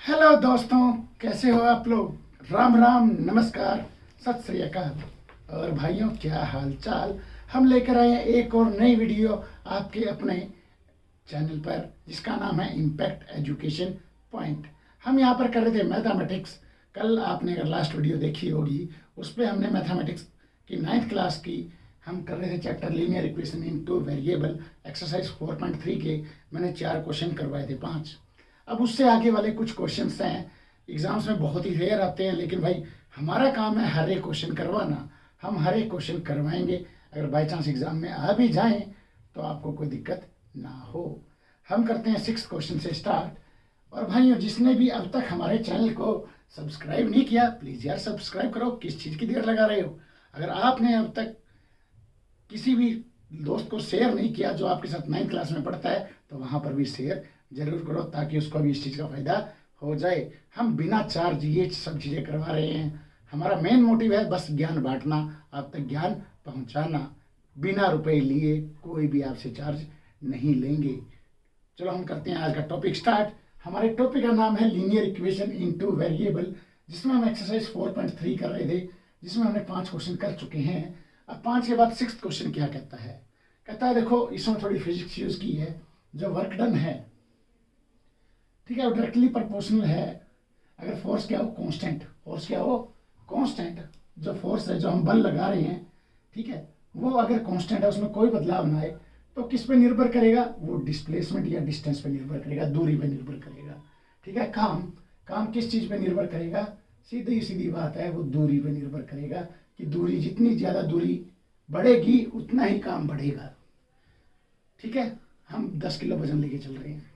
Hello दोस्तों, कैसे हो आप लोग। राम राम, नमस्कार, सत श्री अकाल। और भाइयों, क्या हाल चाल। हम लेकर आए हैं एक और नई वीडियो आपके अपने चैनल पर, जिसका नाम है इम्पैक्ट एजुकेशन पॉइंट। हम यहाँ पर कर रहे थे मैथमेटिक्स। कल आपने अगर लास्ट वीडियो देखी होगी, उस पर हमने मैथमेटिक्स की 9th क्लास की हम कर रहे थे chapter linear equation in two variable, exercise 4.3 के मैंने 4 क्वेश्चन करवाए थे, 5। अब उससे आगे वाले कुछ क्वेश्चंस हैं, एग्जाम्स में बहुत ही रेयर आते हैं, लेकिन भाई हमारा काम है हर एक क्वेश्चन करवाना। हम हर एक क्वेश्चन करवाएंगे। अगर बाई चांस एग्जाम में आ भी जाएं तो आपको कोई दिक्कत ना हो। हम करते हैं 6th क्वेश्चन से स्टार्ट। और भाइयों, जिसने भी अब तक हमारे चैनल को सब्सक्राइब नहीं किया, प्लीज़ यार सब्सक्राइब करो। किस चीज़ की देर लगा रहे हो। अगर आपने अब तक किसी भी दोस्त को शेयर नहीं किया जो आपके साथ 9th क्लास में पढ़ता है, तो वहाँ पर भी शेयर जरूर करो, ताकि उसको भी इस चीज़ का फ़ायदा हो जाए। हम बिना चार्ज ये सब चीज़ें करवा रहे हैं। हमारा मेन मोटिव है बस ज्ञान बांटना, आप तक ज्ञान पहुँचाना। बिना रुपए लिए कोई भी आपसे चार्ज नहीं लेंगे। चलो हम करते हैं आज का टॉपिक स्टार्ट। हमारे टॉपिक का नाम है लीनियर इक्वेशन इनटू वेरिएबल, जिसमें हम एक्सरसाइज 4.3 कर रहे थे, जिसमें हमने 5 क्वेश्चन कर चुके हैं। अब 5 के बाद 6th क्वेश्चन क्या कहता है। कहता है, देखो इसमें थोड़ी फिजिक्स यूज की है। जो वर्क डन है, ठीक है, वो डायरेक्टली प्रोपोर्शनल है। अगर फोर्स क्या हो, कांस्टेंट। फोर्स क्या हो, कांस्टेंट। जो फोर्स है, जो हम बल लगा रहे हैं, ठीक है, वो अगर कांस्टेंट है, उसमें कोई बदलाव ना आए, तो किस पे निर्भर करेगा, वो डिस्प्लेसमेंट या डिस्टेंस पे निर्भर करेगा, दूरी पे निर्भर करेगा। ठीक है, काम काम किस चीज़ पे निर्भर करेगा, सीधी सीधी बात है, वो दूरी पे निर्भर करेगा। कि दूरी, जितनी ज़्यादा दूरी बढ़ेगी उतना ही काम बढ़ेगा। ठीक है, हम 10 किलो वजन लेके चल रहे हैं,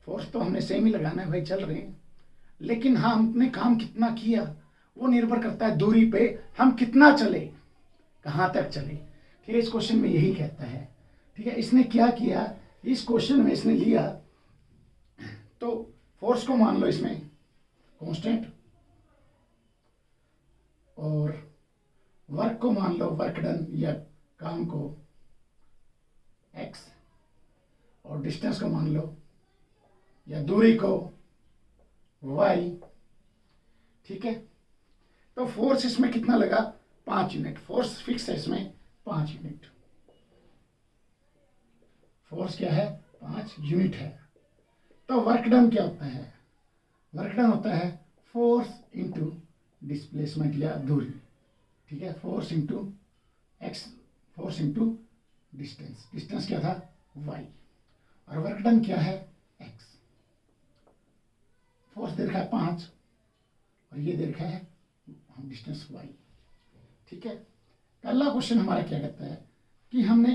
फोर्स तो हमने सेम ही लगाना है भाई, चल रहे हैं। लेकिन हाँ, हमने काम कितना किया वो निर्भर करता है दूरी पे, हम कितना चले, कहाँ तक चले। ठीक है, इस क्वेश्चन में यही कहता है। ठीक है, इसने क्या किया, इस क्वेश्चन में इसने लिया, तो फोर्स को मान लो इसमें कांस्टेंट, और वर्क को मान लो, वर्क डन या काम को x, और डिस्टेंस को मान लो या दूरी को y। ठीक है, तो फोर्स इसमें कितना लगा, 5 यूनिट। फोर्स फिक्स है इसमें 5 यूनिट। फोर्स क्या है, 5 यूनिट है। तो वर्क डन क्या होता है, वर्क डन होता है फोर्स इंटू डिस्प्लेसमेंट या दूरी। ठीक है, force into x, force into distance. Distance क्या था, y, और वर्क डन क्या है, x। फोर्स दे रखा है 5 और ये दे रखा है डिस्टेंस y। ठीक है, पहला क्वेश्चन हमारा क्या कहता है कि हमने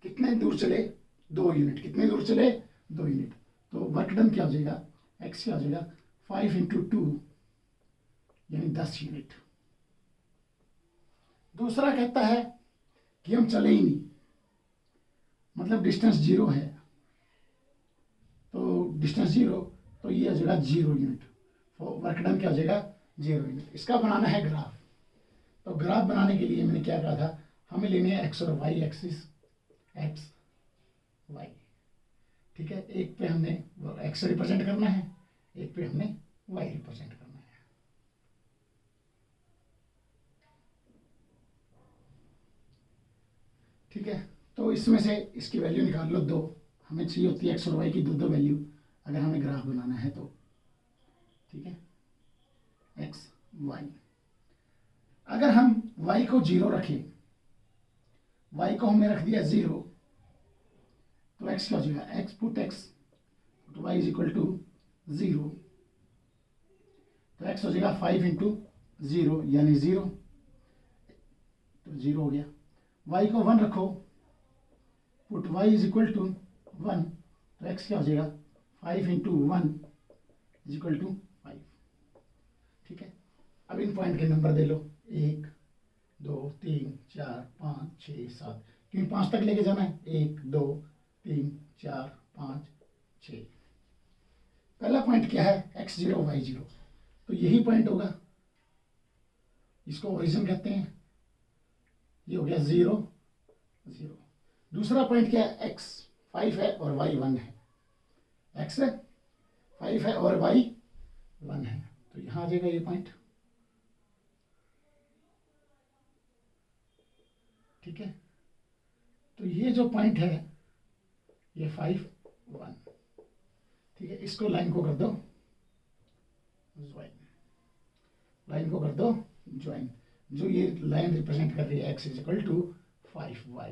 कितने दूर चले, 2 यूनिट। कितने दूर चले, 2 यूनिट। तो वर्क डन क्या हो जाएगा, x क्या हो जाएगा, 5 इंटू 2 यानी 10 यूनिट। दूसरा कहता है कि हम चले ही नहीं, मतलब डिस्टेंस 0 है, तो डिस्टेंस 0, तो ये हो जाएगा 0 यूनिट। वर्क डन क्या हो जाएगा, 0 यूनिट। इसका बनाना है ग्राफ। तो ग्राफ बनाने के लिए मैंने क्या कहा था, हमें लेने हैं एक्स और वाई एक्सिस, एक्स वाई। ठीक है, एक पे हमने एक्स रिप्रेजेंट करना है, एक पे हमने वाई रिप्रेजेंट करना है। ठीक है, तो इसमें से इसकी वैल्यू निकाल लो 2। हमें चाहिए होती है एक्स और वाई की 2 वैल्यू, अगर हमें ग्राफ बनाना है तो। ठीक है, एक्स वाई। अगर हम y को 0 रखें, y को हमने रख दिया 0, तो x क्या हो जाएगा, x put x put y is equal to 0। तो x हो जाएगा 5 इंटू 0 यानी 0, तो 0 हो गया। y को 1 रखो, put y is equal to 1, तो x क्या हो जाएगा, 5 इंटू 1 इज इक्वल टू 5। ठीक है, अब इन पॉइंट के नंबर दे लो, 1 2 3 4 5 6 7, क्योंकि 5 तक लेके जाना है। 1 2 3 4 5 6। पहला पॉइंट क्या है, x0 y0, तो यही पॉइंट होगा, इसको ओरिजिन कहते हैं। ये हो गया 0 0। दूसरा पॉइंट क्या है, x 5 है और y 1 है। x 5 है और y 1 है, तो यहाँ आ जाएगा ये पॉइंट। ठीक है, तो ये जो पॉइंट है ये 5 1। ठीक है, इसको लाइन को कर दो ज्वाइन, लाइन को कर दो ज्वाइन। जो ये लाइन रिप्रेजेंट कर रही है x is equal to 5y,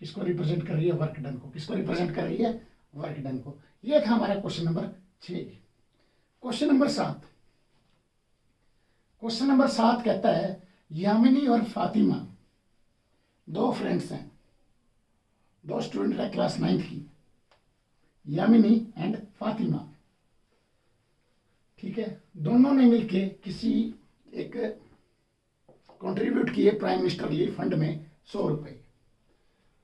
किसको रिप्रेजेंट कर रही है? वर्क डन को। किसको रिप्रेजेंट कर रही है? वर्क डन को। ये था हमारा question number 6। Question number 7, question number 7 कहता है यामिनी और फातिमा दो फ्रेंड्स हैं, दो स्टूडेंट है क्लास 9th की, यामिनी एंड फातिमा। ठीक है, दोनों ने मिलके किसी एक कंट्रीब्यूट किए प्राइम मिनिस्टर रिलीफ फंड में 100 रुपए।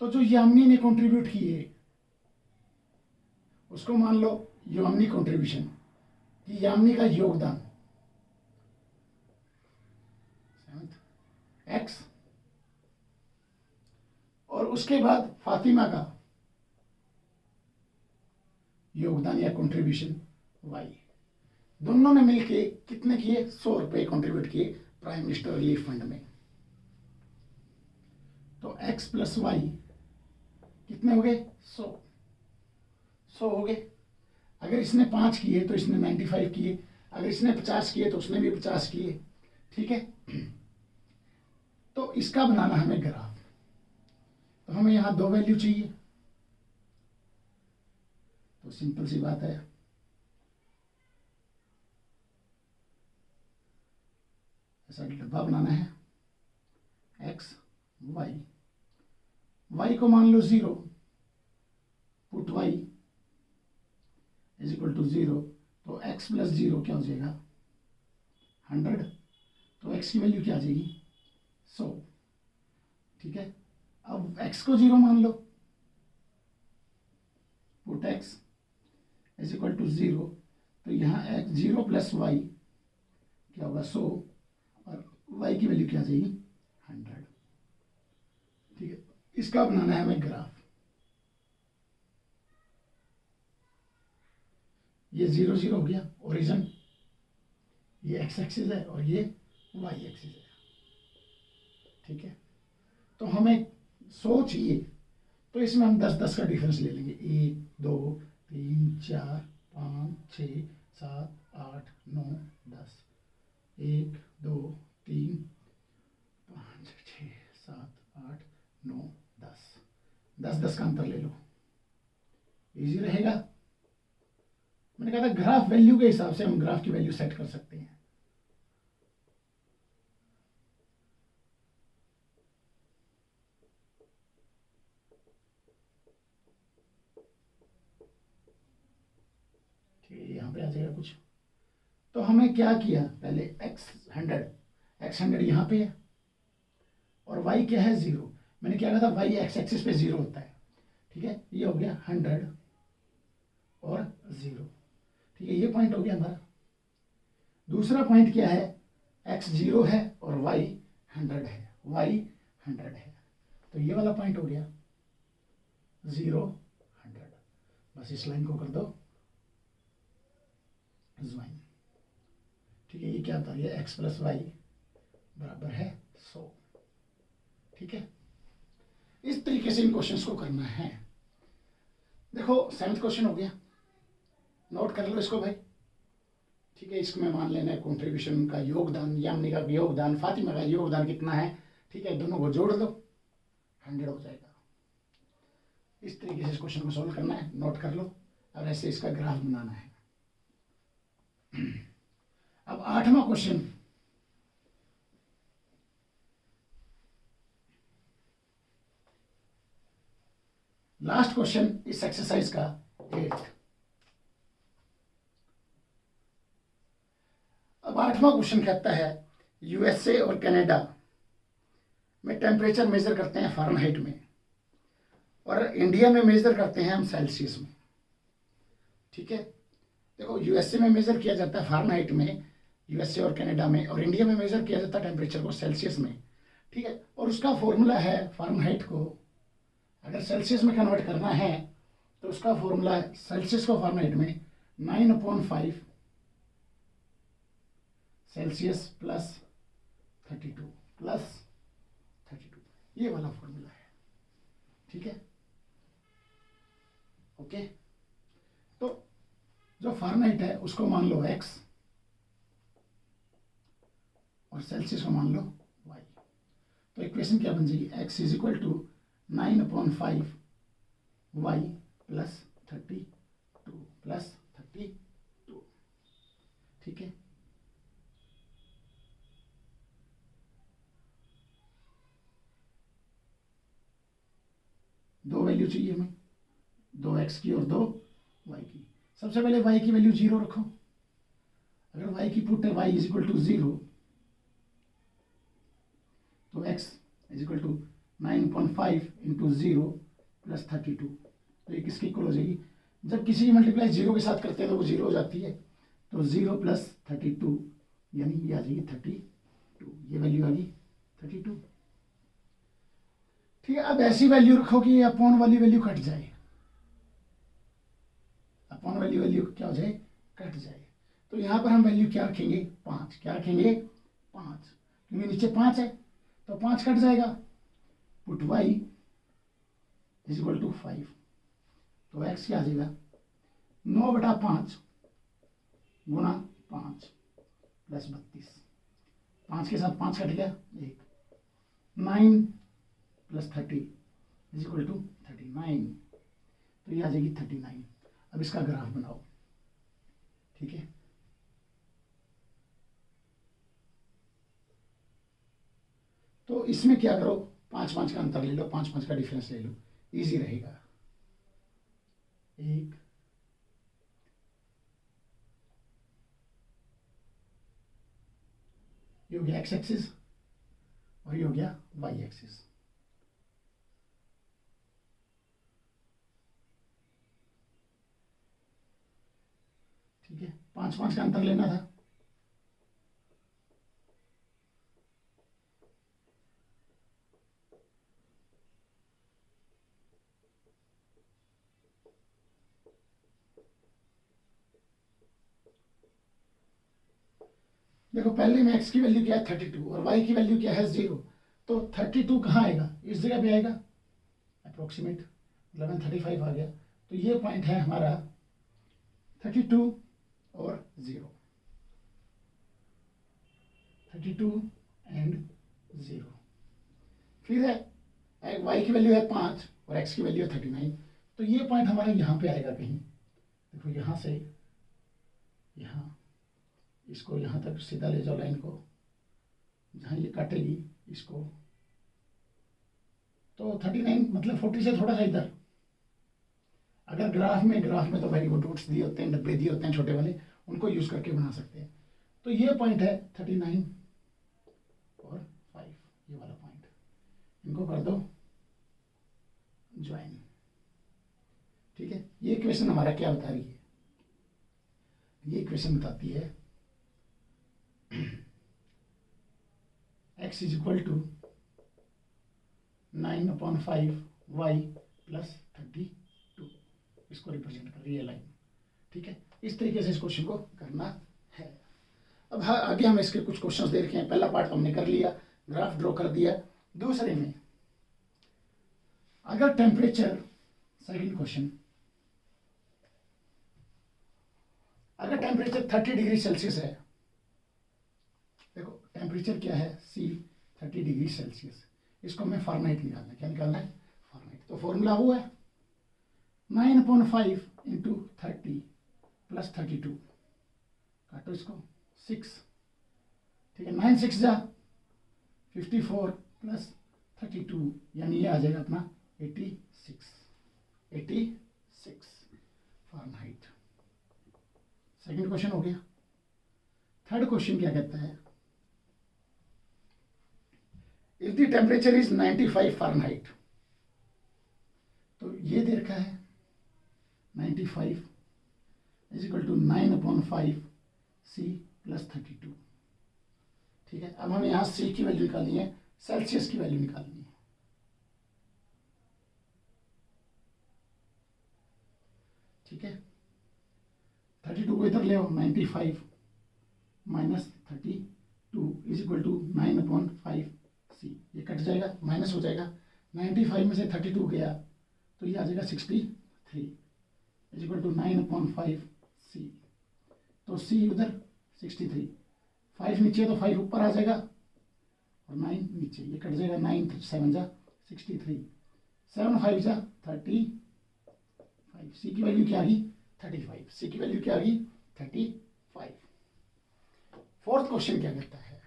तो जो यामिनी ने कंट्रीब्यूट किए उसको मान लो यामिनी कंट्रीब्यूशन, कि यामिनी का योगदान x, और उसके बाद फातिमा का योगदान या कंट्रीब्यूशन y। दोनों ने मिलके कितने किए? 100 रुपए कंट्रीब्यूट किए प्राइम मिनिस्टर रिलीफ फंड में। तो x प्लस वाई कितने हो गए? 100 हो गए। अगर इसने 5 किए तो इसने 95 किए, अगर इसने 50 किए तो उसने भी 50 किए। ठीक है, तो इसका बनाना हमें ग्राफ। तो हमें यहां 2 वैल्यू चाहिए, तो सिंपल सी बात है, ऐसा डब्बा बनाना है x y, y को मान लो 0, put y is equal to 0, तो x प्लस 0 क्या हो जाएगा? 100। तो x की वैल्यू क्या आ जाएगी? 100। ठीक है, अब x को 0 मान लो, put x is equal to 0, तो यहाँ x 0 प्लस y क्या होगा? 100, और y की वैल्यू क्या आ जाएगी? 100। ठीक है, इसका बनाना है हमें ग्राफ। ये 0 0 हो गया ओरिजिन, ये x एक्सिस है और ये y एक्सिस है। ठीक है, तो हमें 100 चाहिए, तो इसमें हम 10 10 का डिफरेंस ले लेंगे। 1 2 3 4 5 6 7 8 9 10, 1 2 3 5 6 7 8 9 10, 10 10 का अंतर ले लो, इजी रहेगा। मैंने कहा था ग्राफ वैल्यू के हिसाब से हम ग्राफ की वैल्यू सेट कर सकते हैं। ठीक है, यहाँ पे आ जाएगा कुछ। तो हमें क्या किया? पहले x100 यहाँ पे है और y क्या है? 0। मैंने क्या कहा था? y x एक्सिस पे 0 होता है। ठीक है, ये हो गया 100 और 0। ठीक है, ये पॉइंट हो गया हमारा। दूसरा पॉइंट क्या है? x 0 है और y 100 है, y 100 है, तो ये वाला पॉइंट हो गया 0 100। बस इस लाइन को कर दो ज्वाइन। ठीक है, ये क्या था? ये x प्लस वाई बराबर है 100। ठीक है, इस तरीके से इन क्वेश्चंस को करना है। देखो 7th क्वेश्चन हो गया, नोट कर लो इसको भाई। ठीक है, इसमें मान लेना है कॉन्ट्रीब्यूशन का योगदान, यामिनी का योगदान, फातिमा का योगदान कितना है। ठीक है, दोनों को जोड़ दो, 100 हो जाएगा। इस तरीके से इस क्वेश्चन को सॉल्व करना है, नोट कर लो। अब ऐसे इसका ग्राफ बनाना है। अब 8वां क्वेश्चन, लास्ट क्वेश्चन इस एक्सरसाइज का 8th। अब 8वां क्वेश्चन कहता है यूएसए और कनाडा में टेम्परेचर मेजर करते हैं फ़ारेनहाइट में, और इंडिया में मेजर करते हैं हम सेल्सियस में। ठीक है, देखो यूएसए में मेजर किया जाता है फ़ारेनहाइट में, यूएसए और कनाडा में, और इंडिया में मेजर किया जाता है टेम्परेचर को सेल्सियस में। ठीक है, और उसका फॉर्मूला है फ़ारेनहाइट को अगर सेल्सियस में कन्वर्ट करना है तो उसका फॉर्मूला है सेल्सियस को फ़ारेनहाइट में 9/5 सेल्सियस प्लस 32 प्लस 32, ये वाला फॉर्मूला है। ठीक है, ओके। तो जो फारेनहाइट है उसको मान लो x और सेल्सियस को मान लो y। तो इक्वेशन क्या बन जाएगी, x is equal to 9/5 y plus 32 plus 32। ठीक है, दो वैल्यू चाहिए हमें, 2x की और 2y की। सबसे पहले y की वैल्यू 0 रखो। अगर y की पुट है y इज इक्वल टू 0, तो x is equal to 9.5 into 0 plus 32। तो ये किसकी इक्वल हो जाएगी, जब किसी की मल्टीप्लाई 0 के साथ करते हैं तो वो 0 हो जाती है। तो 0 प्लस 32 यानी ये आ जाएगी 32, ये वैल्यू आ गई 32। ठीक है, अब ऐसी वैल्यू रखो कि अपॉन वाली वैल्यू कट जाए, अपॉन वाली वैल्यू क्या हो जाए, कट जाए। तो यहाँ पर हम वैल्यू क्या रखेंगे, 5। क्या रखेंगे, 5, क्योंकि नीचे 5 है तो 5 कट जाएगा। Put y is equal to 5, तो x क्या आ जाएगा, 9/5 गुना 5 प्लस 32। 5 के साथ 5 कट गया, 1, 9 प्लस 30 इज इक्वल टू 39। तो ये आ जाएगी 39। अब इसका ग्राफ बनाओ। ठीक है, तो इसमें क्या करो, 5-5 का अंतर ले लो, 5-5 का डिफरेंस ले लो, इजी रहेगा। 1, ये हो गया x एक्सिस और ये हो गया y एक्सिस। ठीक है, 5-5 का अंतर लेना था। देखो पहले में x की वैल्यू क्या है 32 और y की वैल्यू क्या है 0। तो 32 कहाँ आएगा, इस जगह पे आएगा, अप्रोक्सीमेट 1135 आ गया। तो ये पॉइंट है हमारा 32 और 0, 32 एंड 0। फिर है y की वैल्यू है 5 और x की वैल्यू है 39। तो ये पॉइंट हमारा यहाँ पे आएगा कहीं। देखो यहाँ से यहाँ, इसको यहाँ तक सीधा ले जाओ लाइन को, जहाँ ये काटेगी इसको, तो 39 मतलब 40 से थोड़ा सा इधर। अगर ग्राफ में तो वेरी गुड रूट्स दिए होते हैं, डब्बे दिए होते हैं छोटे वाले, उनको यूज करके बना सकते हैं। तो ये पॉइंट है 39 और 5, ये वाला पॉइंट, इनको कर दो ज्वाइन। ठीक है, ये इक्वेशन हमारा क्या बता रही है, ये इक्वेशन बताती है x is equal to 9/5 y plus 32, इसको रिप्रेजेंट कर रही है लाइन। ठीक है, इस तरीके से इस क्वेश्चन को करना है। अब आगे हम इसके कुछ क्वेश्चंस दे रखे हैं। पहला पार्ट हमने कर लिया, ग्राफ ड्रॉ कर दिया। दूसरे में अगर टेम्परेचर, सेकंड क्वेश्चन, अगर टेम्परेचर 30 डिग्री सेल्सियस है, देखो टेम्परेचर क्या है C 30 डिग्री सेल्सियस, इसको हमें फारेनहाइट निकालना है। क्या निकालना है, फारेनहाइट। तो फॉर्मूला वो है 9/5 इंटू 30 प्लस 32, काटो इसको 6। ठीक है, 9 6 जा 54 प्लस 32, यानी ये आ जाएगा अपना 86 फारेनहाइट। सेकंड क्वेश्चन हो गया। थर्ड क्वेश्चन क्या कहता है, if the temperature is 95 Fahrenheit, तो ये दे रखा है 95 is equal to 9/5 C plus 32। ठीक है, अब हमें यहाँ C की वैल्यू निकालनी है, सेल्सियस की वैल्यू निकालनी है। ठीक है, 32 को इधर ले आओ, 95 minus 32 is equal to 9/5c। ये कट जाएगा, माइनस हो जाएगा। 95 में से 32 गया तो ये आ जाएगा 63 इज इक्वल टू 9/5c। तो c उधर 63, 5 नीचे तो 5 ऊपर आ जाएगा और 9 नीचे, ये कट जाएगा। 9 7 जा 63, 7 5 जा 35। c की वैल्यू क्या आ गई? 35। c की वैल्यू क्या आ गई? 35। फोर्थ क्वेश्चन क्या कहता है,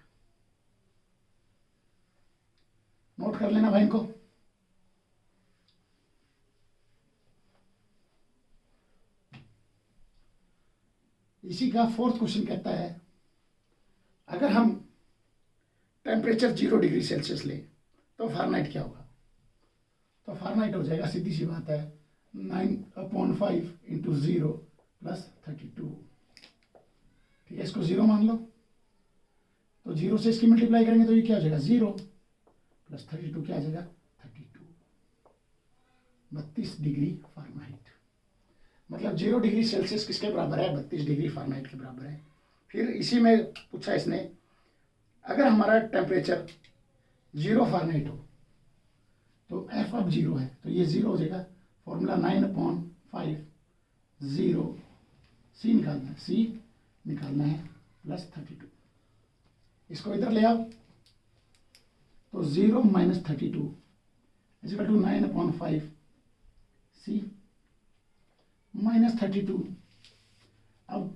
नोट कर लेना भाई इनको। इसी का फोर्थ क्वेश्चन कहता है, अगर हम टेम्परेचर 0 डिग्री सेल्सियस लें तो फारेनहाइट क्या होगा? तो फारेनहाइट हो जाएगा, सीधी सी बात है, 9/5 इंटू 0 प्लस 32। ठीक है, इसको 0 मान लो। तो 0 से इसकी मल्टीप्लाई करेंगे तो ये क्या हो जाएगा? 0 प्लस 32 क्या आ जाएगा? 32, 32 डिग्री फारेनहाइट। मतलब 0 डिग्री सेल्सियस किसके बराबर है? 32 डिग्री फारेनहाइट के बराबर है। फिर इसी में पूछा इसने, अगर हमारा टेम्परेचर 0 फारेनहाइट हो तो एफ ऑफ 0 है, तो ये 0 हो जाएगा। फॉर्मूला 9/5 0 सी निकालना है, सी निकालना है प्लस 32। इसको इधर ले आओ तो 0 minus 32 is equal to 9/5 C minus 32। अब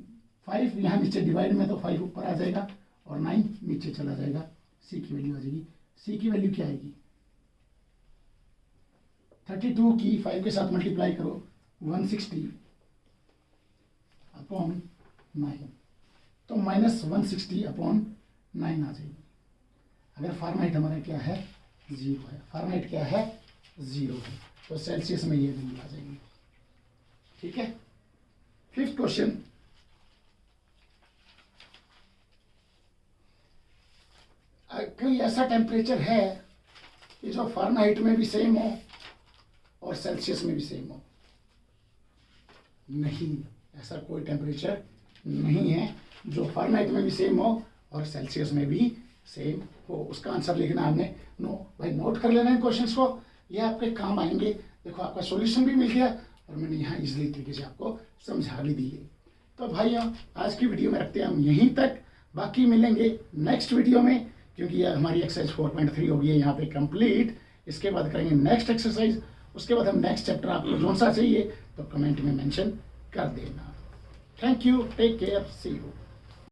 5 यहाँ नीचे डिवाइड में तो 5 ऊपर आ जाएगा और 9 नीचे चला जाएगा। सी की वैल्यू आ जाएगी, सी की वैल्यू क्या आएगी? 32 की 5 के साथ मल्टीप्लाई करो, 160 अपॉन 9, तो माइनस 160 अपॉन 9 आ जाएगी। अगर फारेनहाइट हमारा क्या है? 0 है। फारेनहाइट क्या है? 0 है। तो सेल्सियस में ये वैल्यू आ जाएगी। ठीक है। फिफ्थ क्वेश्चन, कोई ऐसा टेम्परेचर है कि जो फारेनहाइट में भी सेम हो और सेल्सियस में भी सेम हो? नहीं, ऐसा कोई टेम्परेचर नहीं है जो फारेनहाइट में भी सेम हो और सेल्सियस में भी सेम हो। उसका आंसर लिखना आपने। नो भाई, नोट कर लेना इन क्वेश्चंस को, ये आपके काम आएंगे। देखो, आपका सॉल्यूशन भी मिल गया और मैंने यहाँ इजीली तरीके से आपको समझा भी दिए। तो भाइयों, आज की वीडियो में रखते हैं हम यहीं तक। बाकी मिलेंगे नेक्स्ट वीडियो में, क्योंकि यह हमारी एक्सरसाइज 4.3 हो गई है यहाँ पे कंप्लीट। इसके बाद करेंगे नेक्स्ट एक्सरसाइज, उसके बाद हम नेक्स्ट चैप्टर आपको कौन सा चाहिए तो कमेंट में मेंशन कर देना। Thank you, take care, see you.